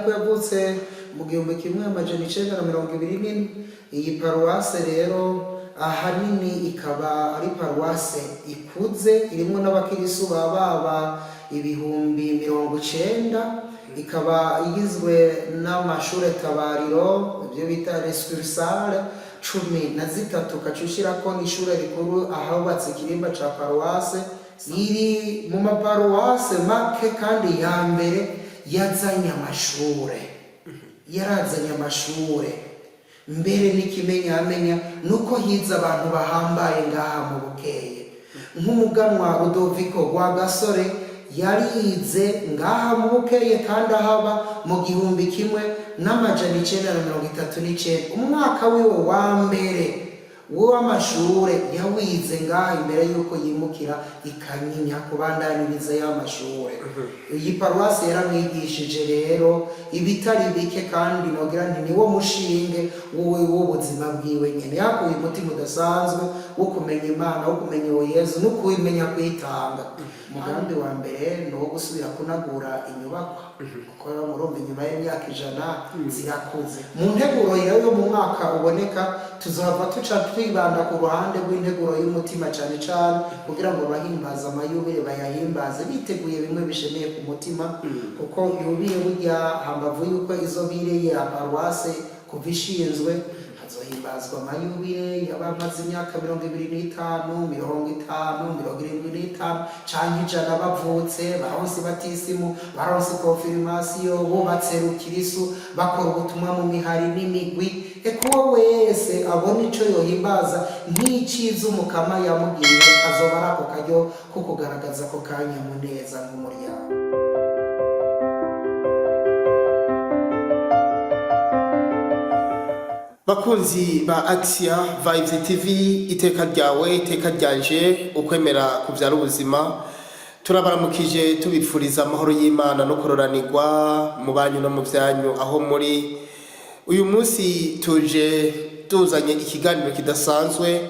ko yavutse mu 1924. Iyi paruwase rero ahanini ikaba ari paruwase ikuze irimo n'abakirisu baba ibihumbi 90, ikaba igizwe n'amashure tabariro ibyo bita rescursale 13 kacushirako n'ishure rikuru ahubatse ikirimba ca paruwase. Iri mu maparuwase make kandi ya mbere yazanye amashure, yarazanye amashure. Mbere n'ikimenyamenya nuko hiza abantu bahambaye ngaha mu Bukeye, nk'umuganwa Rudoviko Rwagasore yarize ngaha mu Bukeye kandi ahaba mu 1939. Umwaka wiwe wa mbere w'amashure yawize ngaha imbere yuko yimukira ikanyinya kubandaniriza y'amashure. Iyi paruwasi yaramwigishije rero ibitari bike kandi nogira nti niwo mushinge w'ubuzima bwiwe nyene, yakuye umutima udasanzwe wo kumenya Imana, wo kumenya Yesu no kubimenya kwitanga. Umugambi wa mbere no gusubira kunagura inyubako kuko murumva inyuma y'imyaka 100 zirakuze. Mu nteguro yo mu mwaka uboneka tuzava tuca twibanda ku ruhande rw'integuro y'umutima cyane cyane kugira ngo bahimbaza amayubire bayahimbaze biteguye bimwe bishemeye ku mutima, kuko yubire burya hambavu yuko izo bireye paruwase kuvishinzwe hazohimbazwa amayubire y'abamaze imyaka 25, 50, 75 canke 100 bavutse, baronse batisimu, baronse confirmation, bubatse rukirisu, bakora ubutumwa mu mihari n'imigwi. Ekuwo wese abona ico yohimbaza nk'iciza umukama yamubwiye azobara ako karyo ko kugaragaza ko kanya muneza nk'umuryango. Bakunzi ba Axia Vibes TV, iteka ryawe iteka ryanje, ukwemera kuvyara ubuzima, turabaramukije tubipfuriza amahoro y'Imana no kororanirwa mu banyu no mu vyanyu aho muri. Uyu munsi tuje tuzanye ikiganiro kidasanzwe,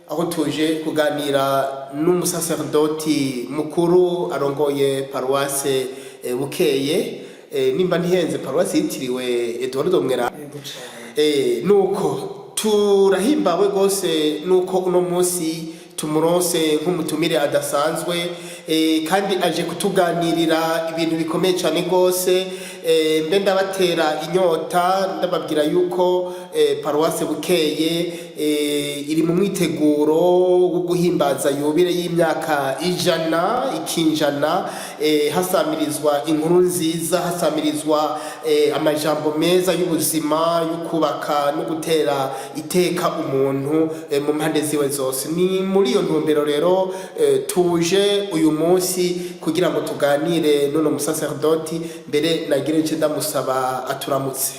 aho tuje kuganira n'umusaserdoti mukuru arongoye paruwase Bukeye. Nimba ntihenze paruwase yitiriwe Eduardo Mwera. Nuko turahimbawe gose nuko uno munsi tumuronse nk'umutumire adasanzwe, kandi aje kutuganirira ibintu bikomeye cyane gose. Mbe ndabatera inyota ndababwira yuko paruwase Bukeye iri mu mwiteguro wo guhimbaza yubire y'imyaka 100 hasamirizwa inkuru nziza, hasamirizwa amajambo meza y'ubuzima yo kubaka no gutera iteka umuntu mu mpande ziwe zose. Ni muri iyo ntumbero rero tuje uyu munsi kugira ngo tuganire n'uno musaserdoti. Mbere nagire nce ndamusaba aturamutse.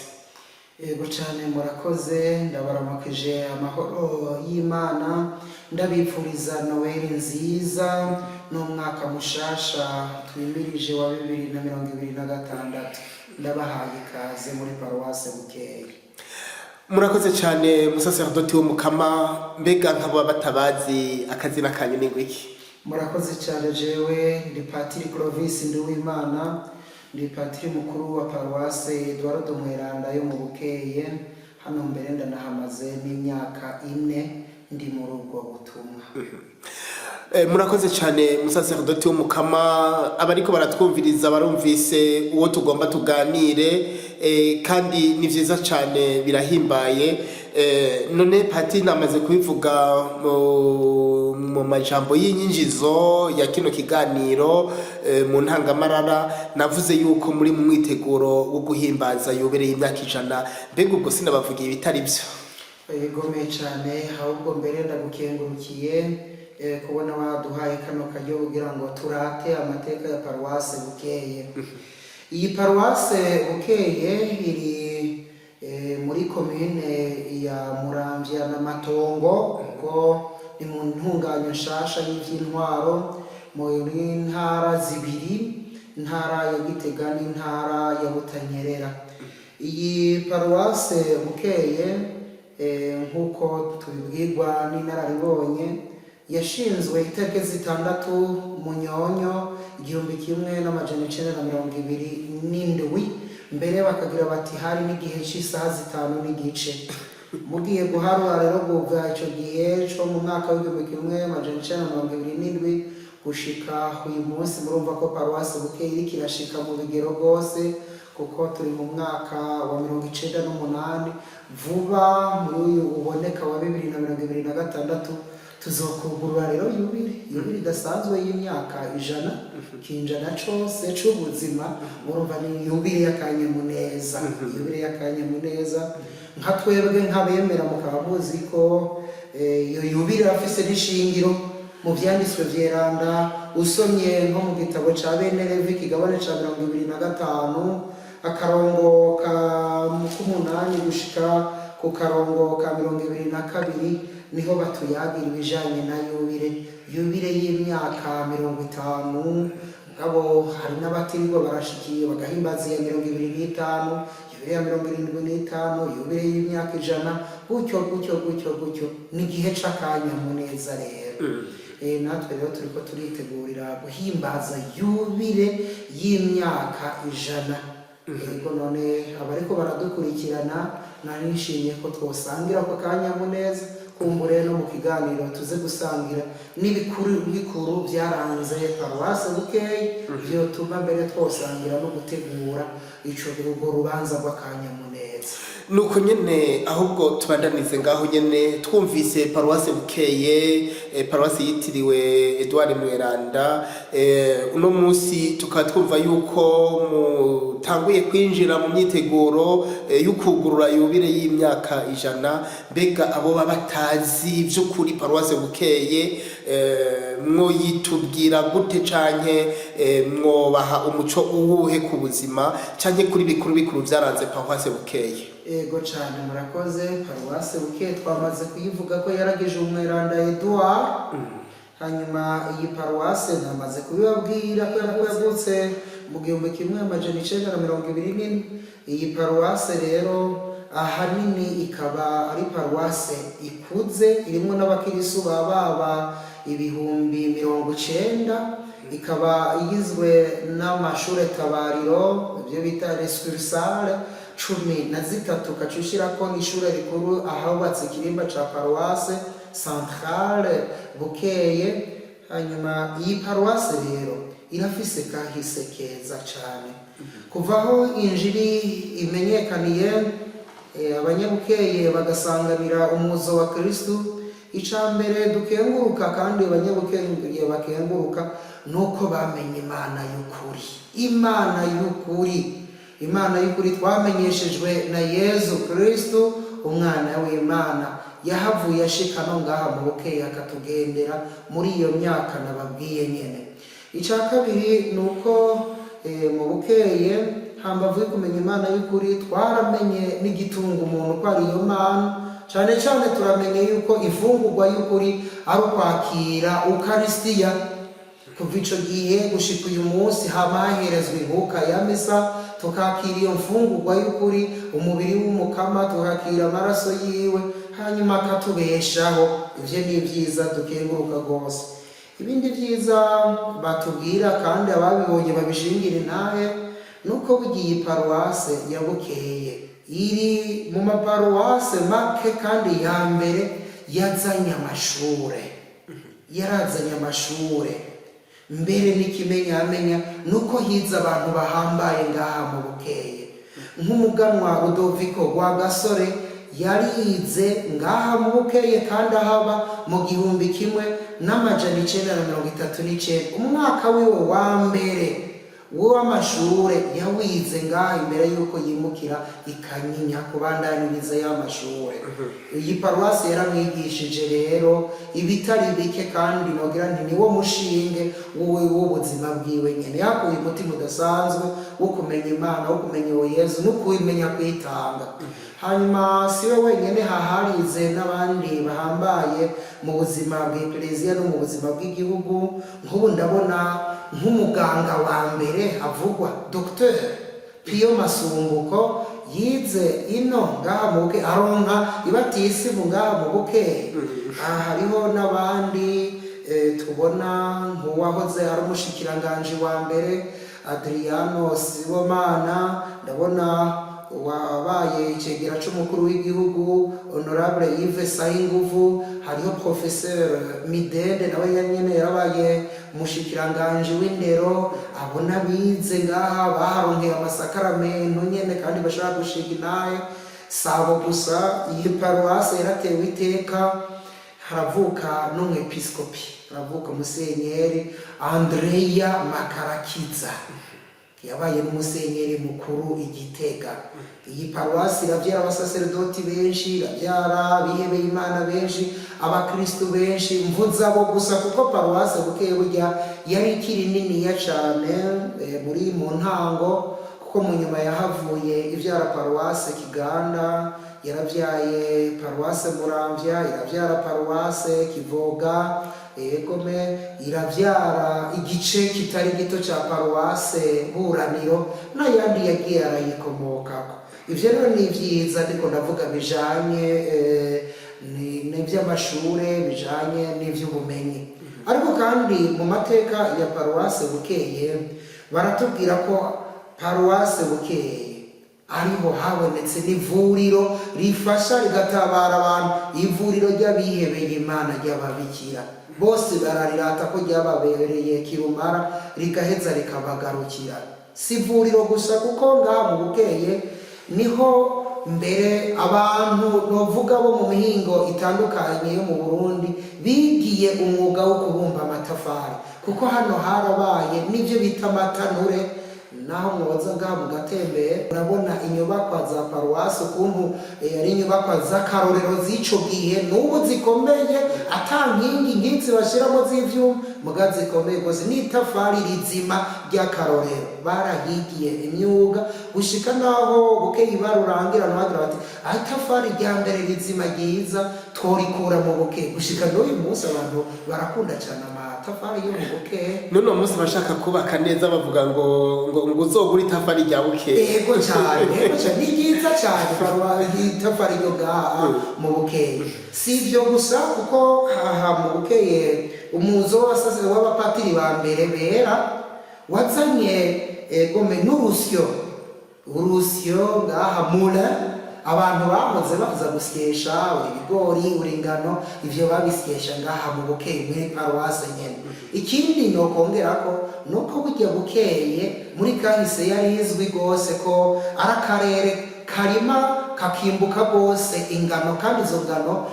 Yego cyane murakoze, ndabaramukije amahoro y'Imana, ndabipfuriza Noel nziza n'umwaka mushasha twimirije wa 2026. Ndabahaye ikaze muri paruwase Bukeye. Murakoze cyane musaserdoti w'umukama. Mbega nkabo batabazi akazina kanyu ni ngwiki? Murakoze cyane, jewe ndi Patiri Clovis Nduwimana, ndi patiri mukuru wa paruwase Eduardo Mweranda yo mu Bukeye. Hano mbere ndanahamaze n'imyaka 4 ndi muri ubwo butumwa. Murakoze cyane musaserdoti w'umukama. Abariko baratwumviriza barumvise uwo tugomba tuganire, kandi ni vyiza cyane birahimbaye. None Pati namaze kubivuga mu majambo y'inyinjizo ya kino kiganiro mu ntangamarara, navuze yuko muri mu mwiteguro wo guhimbaza yobereye imyaka 100. Mbega ubwo sinabavugiye ibitari byo? Yegomeye cyane, ahubwo mbere ndagukengurukiye kubona waduhaye kano karyo kugira ngo turate amateka ya paruwase Bukeye. Iyi paruwase Bukeye iri muri commune ya Muramvya na Matongo, ko ni mu ntunganyo nshasha y'ivy'intwaro muri ntara zibiri, ntara ya Gitega n'intara ya Butanyerera. Iyi paruwase Bukeye nkuko tubibwirwa n'inararibonye yashinzwe itariki 6 Munyonyo 1927 mbere bakagira bati hari n'igihe cy'isaha 5:15 mugiye guharura rero kuva icyo gihe cyo mu mwaka w'1927 gushika uyu munsi murumva ko paruwasi Bukeye iriko irashika mu bigero rwose kuko turi mu mwaka wa 98 vuba muri uyu uboneka wa 2026 tuzokugurura rero yubile idasanzwe y'imyaka 100 kinjana cose c'ubuzima murumva ni yubile y'akanyamuneza nka twebwe nk'abemera mukaba muzi ko iyo yubile afise n'ishingiro mu vyanditswe vyeranda usomye nko mu gitabo ca bene Levi kigabane ca 25 akarongo ka 8 gushika ku karongo ka 22 niho batuyagira ibijanye na yubile y'imyaka 50 abo hari n'abatirirwa barashikiye bagahimbaza ya 25 yubile ya 75 yubile y'imyaka 100 gutyo ni gihe c'akanyamuneza rero natwe rero turiko turitegurira guhimbaza yubile y'imyaka 100 yego none abariko baradukurikirana narishimiye ko twosangira ko kanyamuneza kumbure no mu kiganiro tuze gusangira n'ibikuru byaranze paruwasi Bukeye byo tuma mbere twosangira no gutegura ico rubanza rw'akanyamuneza nuko nyene ahubwo tubandanize ngaho nyene twumvise paruwasi Bukeye paruwasi yitiriwe Edouard Mweranda uno munsi tukatwumva yuko mutanguye kwinjira mu myiteguro y'ukugurura yubile y'imyaka 100 mbega abo batazi by'ukuri paruwasi Bukeye mwoyitubwira gute canke mwobaha umuco uwuhe ku buzima canke kuri bikuru byaranze paruwasi Bukeye? Ego cyane murakoze. Paruwasi Bukeye twamaze kuyivuga ko yarageje umweranda Edouard. Hanyuma iyi paruwasi namaze kubibabwira ko yavutse mu 1924. Iyi paruwasi rero ahanini ikaba ari paruwasi ikuze irimo n'abakirisu baba 90,000, ikaba igizwe n'amashure tabariro ibyo bita resursale 13 kacushirako n'ishure rikuru ahubatse ikirimba ca paruwasi centrale Bukeye. Hanyuma iyi paruwasi rero irafise kahise keza cyane kuvaho injiri imenyekaniye abanyabukeye bagasanganira umuzo wa Kristo. Icambere dukenguruka kandi abanyabukeye bakenguruka nuko bamenye Imana y'ukuri twamenyeshejwe na Yezu Kristo umwana w'Imana yahavuye ashika no ngaha mu Bukeye akatugendera muri iyo myaka nababwiye nyene. Ica kabiri nuko mu Bukeye hambavu kumenya Imana y'ukuri twaramenye n'igitunga umuntu ko ari iyo Mana. Cyane turamenye yuko ifungurwa y'ukuri ari ukwakira Ukaristiya. Kuva ico gihe gushika uyu munsi hamaherezwa ibuka ya misa tukakira iyo mfungurwa y'ukuri umubiri w'umukama tukakira amaraso yiwe hanyuma akatubeshaho. Ivyo ni vyiza dukenguruka gose. Ibindi vyiza batubwira kandi ababibonye babishingira intahe nuko bugiye paruwase ya Bukeye iri mu maparuwase make kandi ya mbere yarazanye amashure mbere n'ikimenyamenya nuko hiza abantu bahambaye ngaha mu Bukeye nk'umuganwa Rudoviko Rwagasore yarize ngaha mu Bukeye kandi ahaba mu 1939 umwaka wiwe wa mbere w'amashure yawize ngaha imbere yuko yimukira ikanyinya kubandaniriza y'amashure. Iyi paruwasi yaramwigishije rero ibitari bike kandi nogira nti niwo mushinge w'ubuzima bwiwe nyene yakuye umutima udasanzwe wo kumenya Imana wo kumenya Yezu no kumenya kwitanga. Hanyuma siwe wenyene haharize n'abandi bahambaye mu buzima bw'Eklezia no mu buzima bw'igihugu. Nk'ubu ndabona nk'umuganga wa mbere avugwa Dr. Pio Masumbuko yize ino ngaha mu Bukeye aronka ibatisi mu ngaha mu Bukeye. Hariho n'abandi tubona nk'uwahoze ari umushikiranganje wa mbere Adriano Sibomana, ndabona wabaye icegera c'umukuru w'igihugu Honorable Yves Sayinguvu, hariho Professeur Midende nawe nyene yarabaye umushikiranganje w'indero, abona bize ngaha baharonkeye amasakaramentu nyene kandi bashaka gushiga inaye. Sabo gusa iyi paruwase yaratewe iteka, haravuka n'umwepiskopi, haravuka Musenyeri Andrea Makarakiza, yabaye n'umusenyeri mukuru Igitega. Iyi paruwasi iravyara abasaserdoti benshi, iravyara bihebeye Imana benshi, abakristu benshi, mvuza abo gusa kuko paruwasi Bukeye burya yari ikiri niniya cane muri mu ntango, kuko mu nyuma yahavuye ivyara paruwase Kiganda, yaravyaye paruwase Muramvya, iravyara paruwase Kivoga, egome iravyara igice kitari gito ca paruwase Buraniro n'ayandi yagiye arayikomokako. Ivyo rero ni vyiza, ndiko ndavuga bijanye n'ivy'amashure, bijanye n'ivy'ubumenyi. Ariko kandi mu mateka ya paruwase Bukeye baratubwira ko paruwase Bukeye ariho habonetse n'ivuriro rifasha rigatabara abantu, ivuriro ry'abihebeye Imana ry'ababikira. Bose bararirata ko ryababereye kirumara, rigaheza rikabagarukira. Si ivuriro gusa kuko ngaha mu Bukeye niho mbere abantu novuga bo mu mihingo itandukanye yo mu Burundi bigiye umwuga wo kubumba amatafari, kuko hano harabaye n'ivyo bita amatanure. Naho mwoza ngaha mugatembera urabona inyubakwa za paruwasi ukuntu ari inyubakwa z'akarorero z'ico gihe, n'ubu zikomeye, ata nkingi nk'izi bashiramo z'ivyuma, muga zikomeye gose, n'itafari rizima ry'akarorero. Barahigiye imyuga gushika naho Bukeye barurangira bagira bati itafari rya mbere rizima ryiza tworikura mu Bukeye. Gushika n'uyu munsi abantu barakunda cyane amatafari yo mu Bukeye. None umunsi bashaka kubaka neza bavuga ngo uzogura itafari rya Bukeye. Ego cyane, ni ryiza cyane itafari ryo ngaha mu Bukeye. Si ibyo gusa kuko haha mu Bukeye umuzo w'abapatiri ba mbere bera wazanye egome n'urusyo ngaha mura, abantu bahoze baza gusyesha ibigori, ingano, ivyo babisyesha ngaha mu Bukeye muri paruwase nyene. Ikindi no kongera ko nuko burya Bukeye muri kahise yari izwi gose ko arakarere karima kakimbuka gose ingano, kandi izo ngano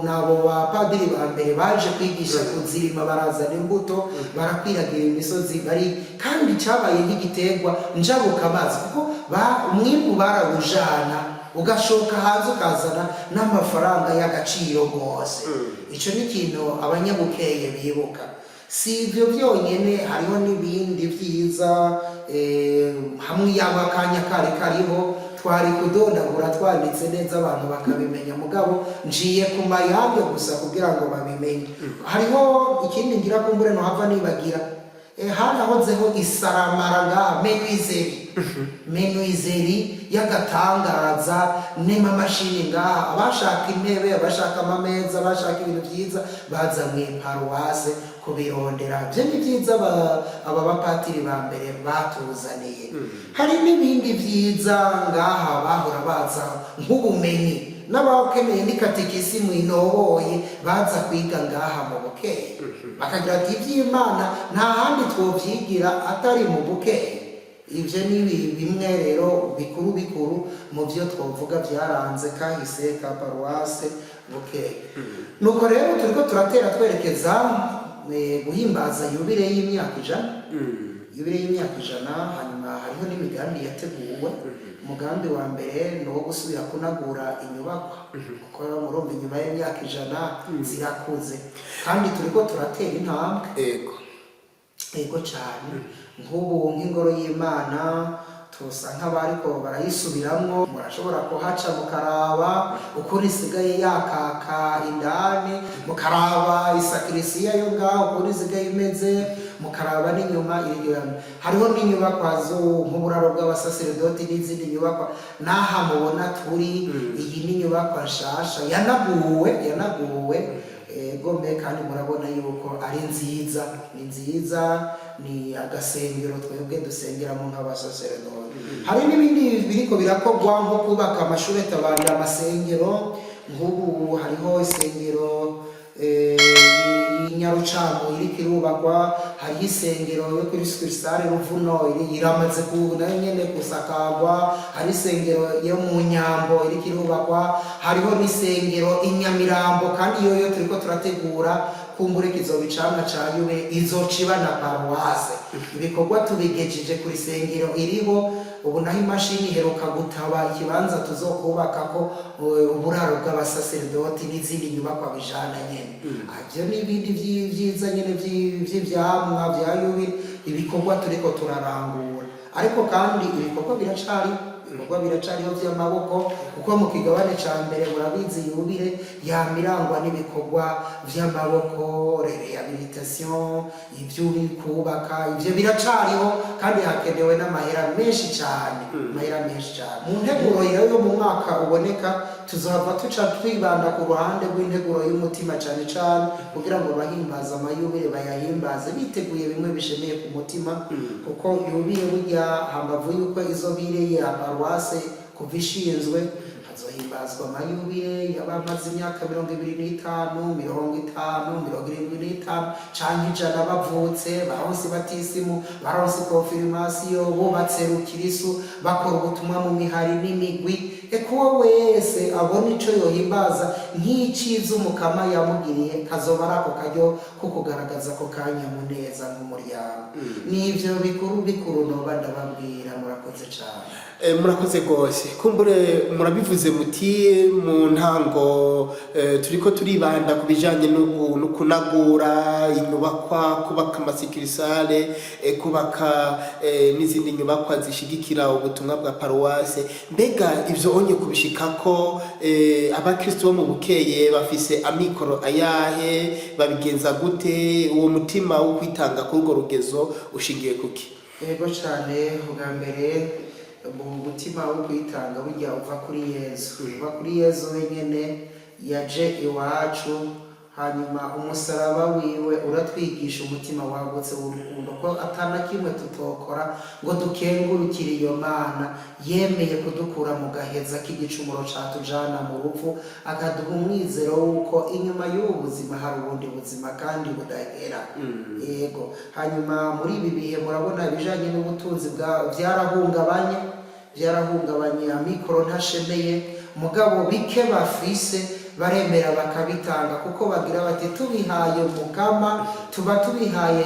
nabo bapadiri ba mbere baje kwigisha kuzirima, barazana imbuto barakwiragira imisozi bari, kandi cyabaye nk'igiterwa njabuka bazi kuko umwimbu barawujana ugashoka hanze ukazana n'amafaranga y'agaciro gose. Ico ni ikintu abanyabukeye bibuka. Si ibyo byonyene, hariho n'ibindi vyiza hamwe y'abakanya kariho twari kudondagura twanditse neza abantu bakabimenya, mugabo njiye ku mayange gusa kugira ngo babimenye. Hariho ikindi ngira kumbure no hava nibagira, harahozeho isaramara ngaha menuizeri y'agatangaza n'amamashini ngaha, abashaka intebe, abashaka amameza, abashaka ibintu vyiza baza mu paruwase kubirondera. Byo ni vyiza aba bapatiri ba mbere batuzaniye. Hari n'ibindi vyiza ngaha bahora baza nk'ubumenyi, n'abakeneye n'ikatekisimu inoboye baza kwiga ngaha mu Bukeye, bakagira ati ivy'Imana nta handi twovyigira atari mu Bukeye. Ivyo ni bimwe rero bikuru mu vyo twovuga vyaranze kahise ka paruwase Bukeye. Nuko rero turiko turatera twerekeza guhimbaza yubile y'imyaka 100. Yubile y'imyaka 100, hanyuma hariho n'imigambi yateguwe. Umugambi wa mbere no gusubira kunagura inyubakwa, kuko murumva inyuma y'imyaka 100 zirakuze, kandi turiko turatera intambwe. Ego cyane, nk'ubu nk'ingoro y'Imana tusa nk'abariko barayisubiramwo, murashobora kuhaca mukaraba ukuntu isigaye yakaka indani, mukaraba isakirisiya yo ngaho ukuntu isigaye imeze, mukaraba n'inyuma hariho n'inyubakwa zo nk'uburaro bw'abasaserdoti n'izindi nyubakwa naha mubona turi. Iyi ni nyubakwa nshasha yanaguwe gome, kandi murabona yuko ari nziza, ni nziza, ni agasengero twebwe dusengeramo nk'abasaseredoti. Hari n'ibindi biriko birakogwa nko kubaka amashuri tabandi amasengero, nk'ubu hariho isengero Nyarucamo iriko irubakwa, hariho isengero yo kuri Sukursale Ruvuno iramaze nayo nyene kusakagwa, hari isengero yo mu Nyambo iriko irubakwa, hariho n'isengero Inyamirambo kandi yoyo turiko turategura kumbure kizoba icamwa ca Yubile izociba na paruwase. Ibikorwa tubigejeje kuri sengero iriho, ubu naho imashini iheruka gutaba ikibanza tuzokubakako uburaro bw'abasaseredoti n'izindi nyubakwa bijana nyene. Ivyo n'ibindi vyiza nyene vy'ivyamwa vya Yubile, ibikorwa turiko turarangura. Ariko kandi ibikorwa biracariho vy'amaboko, kuko mu kigabane ca mbere murabizi Yubile yamirangwa n'ibikorwa vy'amaboko, rehabilitation, ivyo kubaka, ivyo biracariho kandi hakenewe n'amahera menshi cane, amahera menshi cane. Mu nteguro yo mu mwaka uboneka tuzohava tuca twibanda ku ruhande rw'integuro y'umutima cane cane, kugira ngo bahimbaza amayubile bayahimbaze biteguye bimwe bishemeye ku mutima, kuko Yubile burya hambavu yuko izobire ya paruwase kuva ishinzwe hazohimbazwa amayubile y'abamaze imyaka 25, 50, 75 canke 100 bavutse, baronse batisimu, baronse konfirmasiyo, bubatse rukirisu, bakora ubutumwa mu mihari n'imigwi. Eko wese abona ico yohimbaza nk'iciza umukama yamugiriye, kazoba arako karyo ko kugaragaza ko kanyamuneza nk'umuryango. Nivyo bikuru noba ndababwira. Murakoze cane. Murakoze gose. Kumbure murabivuze muti mu ntango turiko turibanda ku bijanye no kunagura inyubakwa, kubaka amasikirisale, kubaka n'izindi nyubakwa zishigikira ubutumwa bwa paruwase. Mbega ivyo onye kubishikako abakristo bo mu Bukeye bafise amikoro ayahe, babigenza gute? Uwo mutima wo kwitanga kuri urwo rugezo ushingiye kuki? Yego cane. Ubwa mbere mu mutima wo kwitanga burya uva kuri Yesu, uva kuri Yesu wenyene yaje iwacu, hanyuma umusaraba wiwe uratwigisha umutima wagutse w'urukundo, ko atana kimwe tutokora ngo dukengurukire iyo Mana yemeye kudukura mu gaheza k'igicumuro catujana mu rupfu, akaduha umwizero wuko inyuma y'ubu buzima hari ubundi buzima kandi budahera. Yego. Hanyuma muri ibi bihe murabona ibijanye n'ubutunzi byarahungabanye, amikoro ntashemeye, mugabo bike bafise baremera bakabitanga, kuko bagira bati tubihaye mukama tuba tubihaye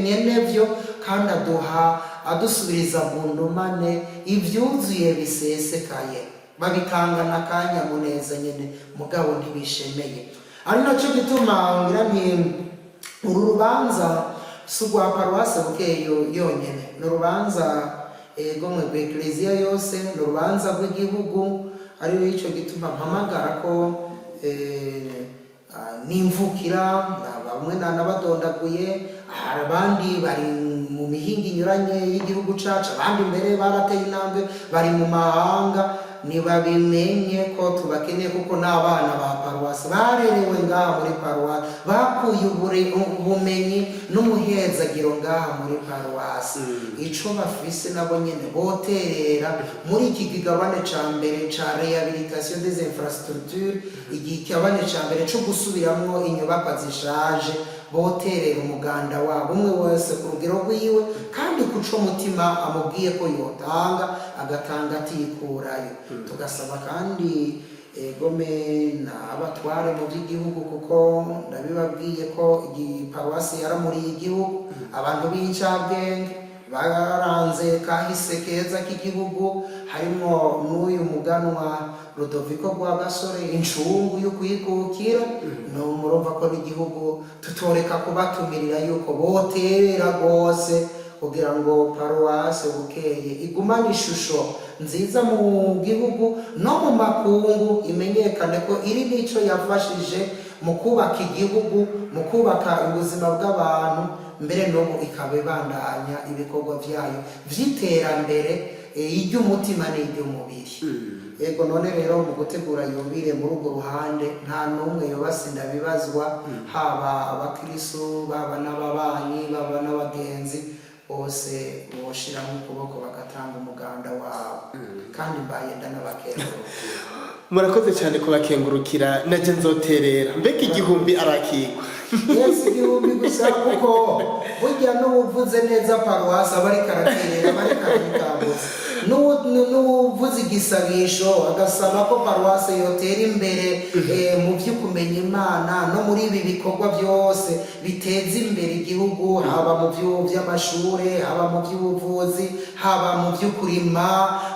nyenevyo, kandi adusubiriza mu ndumane ivyuzuye bisesekaye. Babitanga n'akanyamuneza nyene, mugabo ntibishemeye. Ari naco gituma ngira nti uru rubanza si urwa paruwase Bukeye yonyene, ni urubanza gomwe rw'Eklezia yose, ni urubanza rw'igihugu. Ariyo ico gituma mpamagara ko nimvukira bamwe n'abadondaguye, abandi bari mu mihinga inyuranye y'igihugu cacu, abandi mbere barateye intambwe bari mu mahanga. Nibabimenye ko tubakeneye, kuko n'abana ba paruwasi barerewe ngaha muri paruwasi, bakuye ubumenyi n'umuhezagiro ngaha muri paruwasi. Ico bafise nabo nyene boterera muri iki kigabane ca mbere ca rehabilitation des infrastructures, igikabane ca mbere co gusubiramwo inyubakwa zishaje, boterera umuganda wabo umwe wese ku rugero rwiwe, kandi kuco mutima amubwiye ko yotanga agatanga atikurayo. Tugasaba kandi gome n'abatware mu by'igihugu, kuko ndabibabwiye ko paruwasi yaramuriye igihugu, abantu b'incabwenge baranze kahise keza k'igihugu, harimo n'uyu muganwa Rudoviko Rwagasore, incungu yo kwikukira. No murumva ko n'igihugu tutoreka kubatumirira yuko boterera rwose, kugira ngo paruwase Bukeye igumane ishusho nziza mu gihugu no mu makungu, imenyekane ko iri nico yafashije mu kubaka igihugu, mu kubaka ubuzima bw'abantu, mbere n'ubu ikaba ibandanya ibikorwa vyayo vy'iterambere iry'umutima n'iry'umubiri. Yego none rero mu gutegura yubire muri urwo ruhande nta n'umwe yobasinda bibazwa, haba abakristo baba n'ababanyi baba n'abagenzi bose boshiramo ukuboko bagatanga umuganda wabo, kandi mbaye ndanabakengurukira. Murakoze cyane kubakengurukira, naje nzoterera. Mbega igihumbi arakigwa? Yes, igihumbi gusa, kuko burya n'uvuze neza paruwasi aba ari karaterera, aba ari karatambutse. N'uvuze igisabisho agasaba ko paruwasi yotera imbere mu byo kumenya Imana no muri ibi bikorwa byose biteza imbere igihugu, haba mu by'amashuri, haba mu by'ubuvuzi, haba mu by'ukurima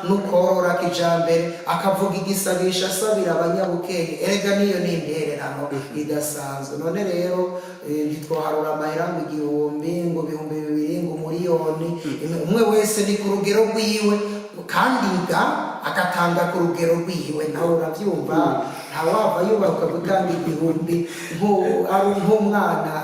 no korora kijambere, akavuga igisabisho asabira abanyabukeye. Erega niyo ni intererano idasanzwe. None rero ntitwaharura amahera ngo igihumbi, ngo ibihumbi bibiri, ngo umuriyoni. Umwe wese ni ku rugero rwiwe, kandi agatanga ku rugero rwiwe. Nawe urabyumva, ntawava yubahuka gutanga igihumbi ari nk'umwana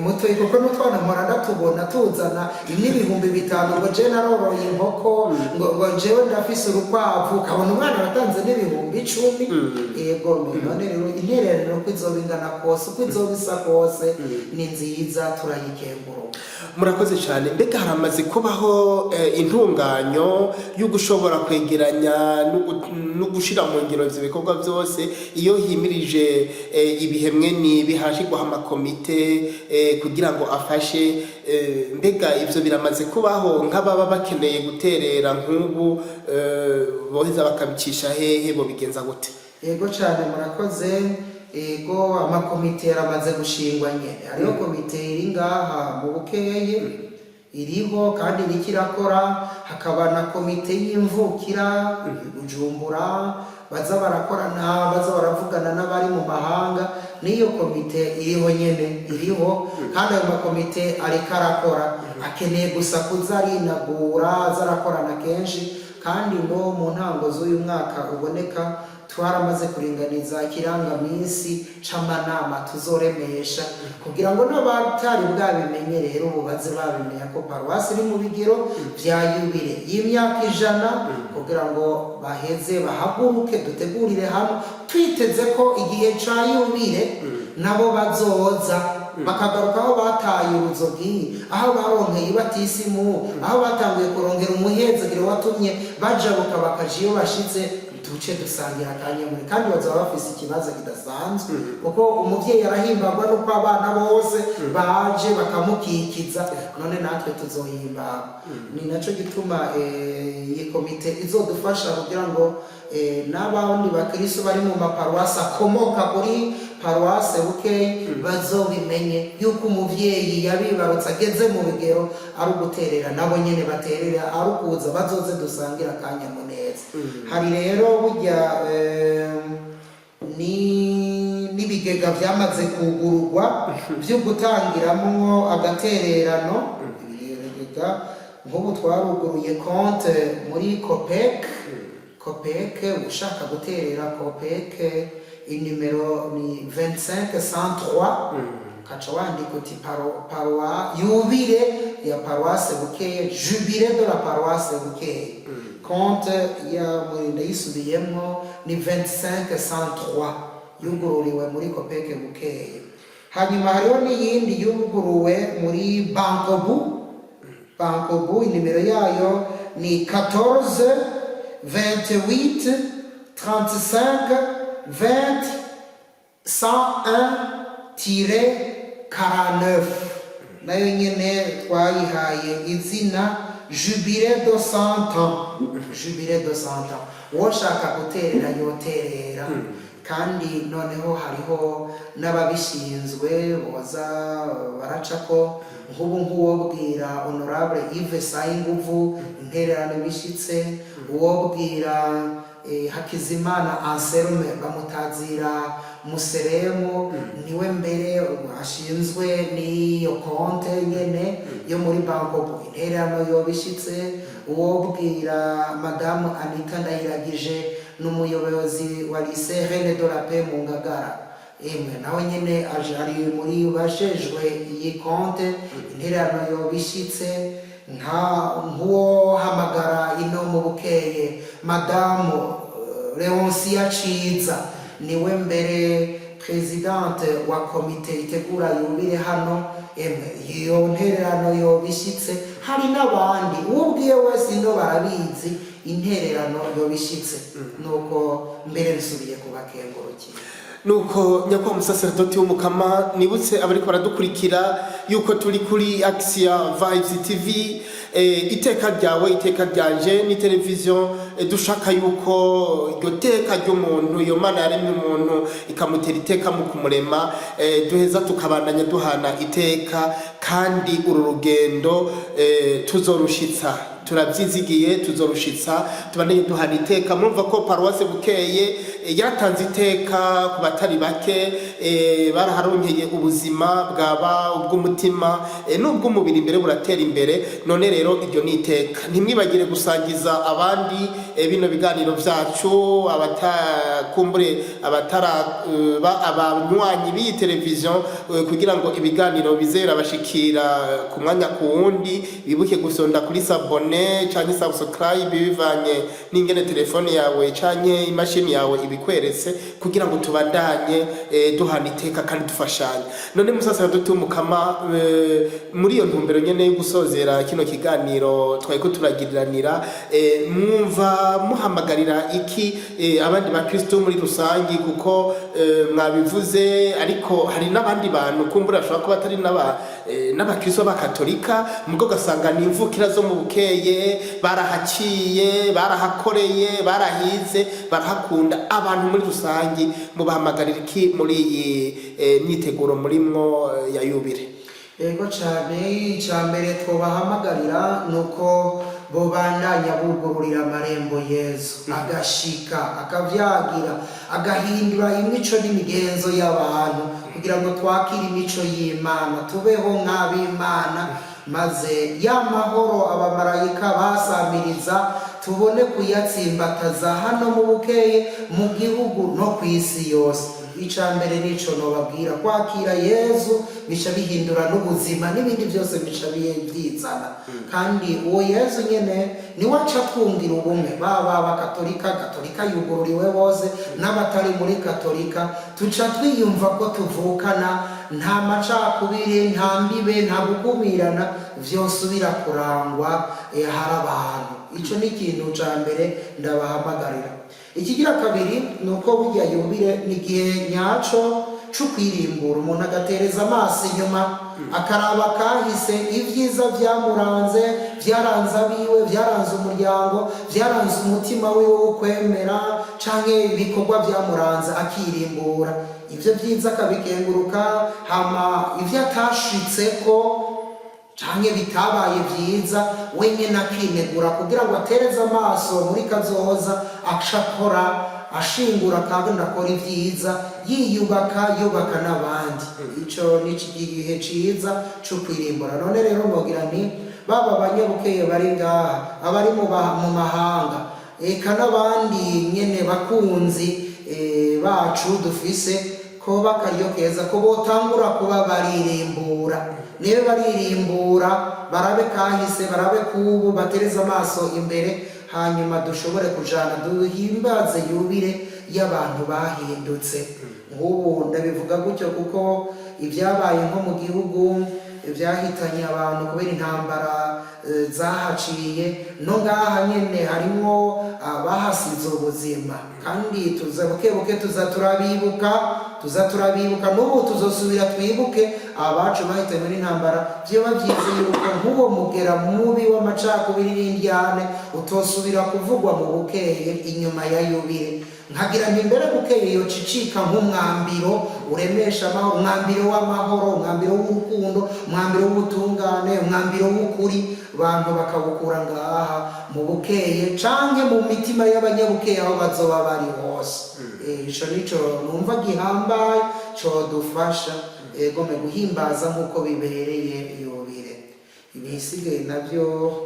muto, kuko n'utwana mpora ndatubona tuzana n'ibihumbi bitanu ngo je naroroye inkoko, ngo jewe ndafise urukwavu, ukabona umwana aratanze n'ibihumbi 10. Yego none rero intererano uko izoba ingana kose, uko izoba isa kose ni nziza, turayikengurura. Murakoze cyane. Mbega haramaze kubaho intunganyo yo gushobora kwegeranya no gushira mu ngiro ivyo bikorwa byose iyo himirije ibihemwe ni bihashirwaho amakomite kugira ngo afashe? Mbega ivyo biramaze kubaho? Nk'ababa bakeneye guterera nk'ubu boheza bakabicisha hehe, bo bigenza gute? Yego cyane, murakoze. Ego amakomite yaramaze gushingwa nyene. Hariho komite iri ngaha mu Bukeye iriho kandi ikirakora, hakaba na komite y'imvukira Bujumbura baza barakorana, baza baravugana n'abari mu mahanga. Niyo komite iriho nyene, iriho kandi ayo makomite ariko arakora, akeneye gusa kuzarinagura, zarakorana kenshi. Kandi no mu ntango z'uyu mwaka uboneka twaramaze kuringaniza ikirangaminsi c'amanama tuzoremesha, kugira ngo n'abatari bwabimenye rero ubu baze babimenya ko paruwasi iri mu bigero vya yubire y'imyaka 100, kugira ngo baheze bahaguruke dutegurire hamwe, twiteze ko igihe ca yubire nabo bazoza bakagaruka aho bataye uruzogi, aho baronkeye batisimu, aho batanguye kurongera umuhezagiro watumye bajabuka bakaja iyo bashitse duce dusangira akanyemure. Kandi bazaba bafise ikibazo kidasanzwe, kuko umuvyeyi arahimbagwa nuko abana bose baje bakamukikiza, none natwe tuzohimba. Ni naco gituma iyi komite izodufasha kugira ngo n'abandi bakristo bari mu maparuwasi akomoka kuri paruwase Bukeye bazobimenye yuko umuvyeyi yabibarutse ageze mu bigero ari uguterera, nabo nyene baterera, ari ukuza bazoze dusangira akanyamuneza. Hari rero burya n'ibigega byamaze kugururwa byo gutangiramwo agatererano. Ibigega nk'ubu twaruguruye konte muri Copec, ushaka guterera Copec inimero ni 25 kaca wandika uti yubire ya paruwase Bukeye, jubile de la paruwase Bukeye. Konte ya murinda yisubiyemwo ni 25 yugururiwe muri Copec Bukeye. Hanyuma hariho n'iyindi yuguruwe muri Bankobu, inimero yayo ni 14 28 35 20 101-49. nayo nyene twayihaye izina Jubile de 100 ans. Jubile de 100 ans. Woshaka guterera yoterera, kandi noneho hariho n'ababishinzwe boza baracako, nk'ubu nk'uwobwira Honorable Yves Sayinguvu intererano bishitse, uwobwira Hakizimana Anselme bamutazira Museremu, niwe mbere ashinzwe n'iyo konte nyene yo muri Bankobu, intererano yobishitse. Uwobwira Madame Anita Ndayiragije n'umuyobozi wa Lycée Reine de la Paix mu Ngagara, nawe nyene ari muri bashejwe iyi konte, intererano yobishitse. nk'uwo hamagara ino mu Bukeye madamu Leonsia Ciza niwe mbere presidente wa komite itegura yubire hano. Iyo ntererano yobishitse, hari n'abandi ubwiye wese ino barabizi intererano yobishitse, nuko mbere bisubiye kubakengurukira. Nuko nyakwa umusaserdoti w'umukama nibutse abariko baradukurikira yuko turi kuri Axia Vibes TV, iteka ryawe iteka ryanje ni televiziyo dushaka yuko iryo teka ry'umuntu, iyo Mana yaremye umuntu ikamutera iteka mu kumurema, duheza tukabandanya duhana iteka, kandi uru rugendo tuzorushitsa, turabyizigiye tuzorushitsa, tubandanye duhana iteka. Murumva ko Paroisse Bukeye yatanze iteka ku batari bake, baraharonkeye ubuzima bwaba ubw'umutima n'ubw'umubiri imbere buratera imbere. None rero iryo ni iteka, ntimwibagire gusangiza abandi bino biganiro byacu, abatakumbure abanywanyi b'iyi televiziyo, kugira ngo ibiganiro bizera bashikira ku mwanya ku wundi. Bibuke gusonda kuri sabone canke subscribe bivanye n'ingene telefone yawe canke imashini yawe ibikweretse, kugira ngo tubandanye duhana iteka kandi dufashanye. None musaserdoti w'umukama, muri iyo ntumbero nyene yo gusozera kino kiganiro twayiko turagiriranira, mwumva muhamagarira iki abandi ba Kristo muri rusangi? Kuko mwabivuze, ariko hari n'abandi bantu kumbura ashobora kuba atari n'abakristo b'Abakatolika, mugo gasanga ni imvukira zo mu Bukeye, barahaciye, barahakoreye, barahize, barahakunda. Abantu muri rusangi mubahamagarira iki muri iyi myiteguro murimwo ya yubire? Ego cyane, icyambere twobahamagarira nuko bobandanya bugururira amarembo Yesu, agashika akavyagira, agahindura imico n'imigenzo y'abantu, kugira ngo twakire imico y'Imana, tubeho nk'ab'Imana, maze ya mahoro abamarayika basamiriza tubone kuyatsimbataza hano mu Bukeye, mu gihugu no ku isi yose. Icambere nico nobabwira, kwakira Yesu bica bihindura n'ubuzima, n'ibindi byose bica byizana. Kandi uwo Yesu nyene niwe aca twumvira ubumwe, baba Abakatolika yugururiwe bose, n'abatari muri Katolika tuca twiyumva ko tuvukana, nta macakubiri, nta mbibe, nta gukumirana, vyosubira kurangwa hari abantu. Ico ni ikintu ca mbere ndabahamagarira. Ikigira kabiri nuko burya yubire ni igihe nyaco cyo kwirimbura, umuntu agatereza amaso inyuma akaraba kahise, ibyiza byamuranze, byaranze abiwe, byaranze umuryango, byaranze umutima we wo kwemera, canke ibikorwa byamuranze akirimbura ibyo byiza akabikenguruka, hama ibyo atashitseko canke bitabaye byiza wenyene akinegura, kugira ngo atereze amaso muri kazoza, acakora ashingura kandi akora ibyiza, yiyubaka yubaka n'abandi. Ico ni igihe ciza cyo kwirimbura. None rero nogira nti baba Abanyabukeye bari ngaha, abari mu mahanga, eka n'abandi nyene bakunzi bacu dufise, ko bakaryo keza ko botangura kuba baririmbura. Niwe baririmbura, barabe kahise, barabe kubu, batereza amaso imbere, hanyuma dushobore kujana duhimbaze yubire y'abantu bahindutse. Nk'ubu ndabivuga gutyo kuko ibyabaye nko mu gihugu byahitanye abantu kubera intambara zahaciye, no ngaha nyene harimo abahasize ubuzima, kandi bukebuke tuza turabibuka n'ubu tuzosubira twibuke abacu bahitanywe n'intambara. Vyoba vyiza yuko nk'uwo mugera mubi w'amacakubiri n'indyane utosubira kuvugwa mu Bukeye inyuma ya yubire. Nkagira nti mbere Bukeye yocicika nk'umwambiro uremesha amahoro, umwambiro w'amahoro, umwambiro w'urukundo, umwambiro w'ubutungane, umwambiro w'ukuri, abantu bakawukura ngaha mu Bukeye canke mu mitima y'Abanyabukeye aho bazoba bari hose. Ico nico numva gihambaye co dufasha gome guhimbaza nk'uko bibereye yubire. Ibisigaye navyo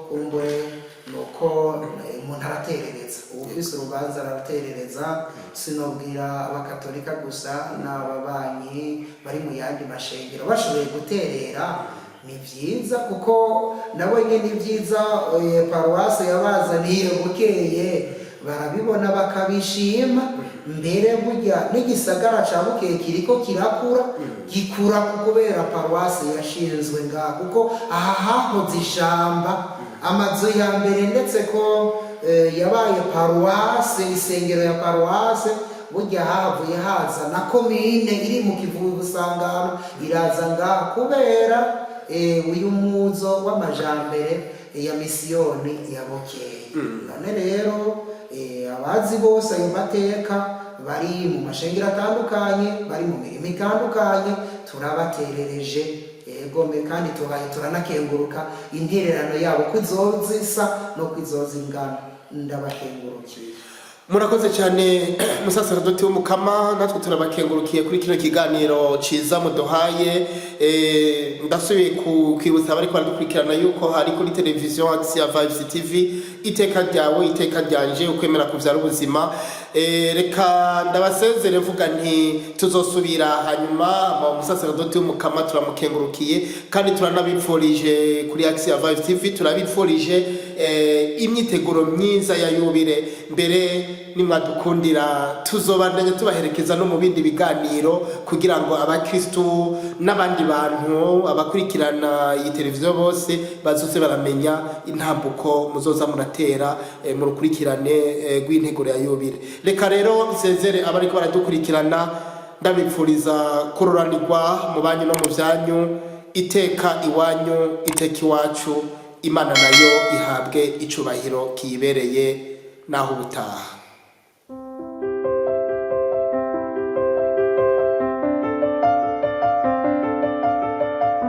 kumbure nuko umuntu araterereza, ufise urubanza araterereza. Sinobwira Abakatolika gusa, n'ababanyi bari mu yandi mashengero bashoboye guterera ni vyiza kuko nabo nyene ni vyiza paruwase yabazaniye bukeye barabibona bakabishima mbere burya n'igisagara ca Bukeye kiriko kirakura gikura kubera paruwase yashinzwe ngaho kuko aha hahoze ishamba amazu ya mbere ndetse ko yabaye paruwase isengero ya paruwase burya havuye haza na komine iri mu Kivuye Busangano iraza ngaho kubera uyu muzo w'amajambere ya misiyoni ya Bukeye none rero abazi bose ayo mateka bari mu mashengero atandukanye bari mu mirimo itandukanye turabaterereje egome kandi turanakenguruka intererano yabo ko izozisa no kwizozingana ndabakengurukiye. Murakoze cyane musaserdoti w'umukama, natwe turabakengurukiye kuri kino kiganiro ciza muduhaye. Ndasubiye kwibutsa abari baradukurikirana yuko hari kuri televiziyo ya Vibes TV iteka ryawe iteka ryanje ukwemera kuvyara ubuzima. Reka ndabasezere mvuga nti tuzosubira hanyuma musaserdoti w'umukama turamukengurukiye kandi turanabipfurije kuri ya Vibes TV turabipfurije imyiteguro myiza ya yubire mbere nimwadukundira tuzobandanya tubaherekeza no mu bindi biganiro kugira ngo abakristo n'abandi bantu abakurikirana iyi televiziyo bose bazoze baramenya intambuko muzoza muratera mu rukurikirane rw'integuro ya yubire. Reka rero nsezere abariko baradukurikirana ndabipfuriza kuroranirwa mu banyu no mu vyanyu, iteka iwanyu iteka iwacu, Imana nayo ihabwe icubahiro kibereye naho ubutaha.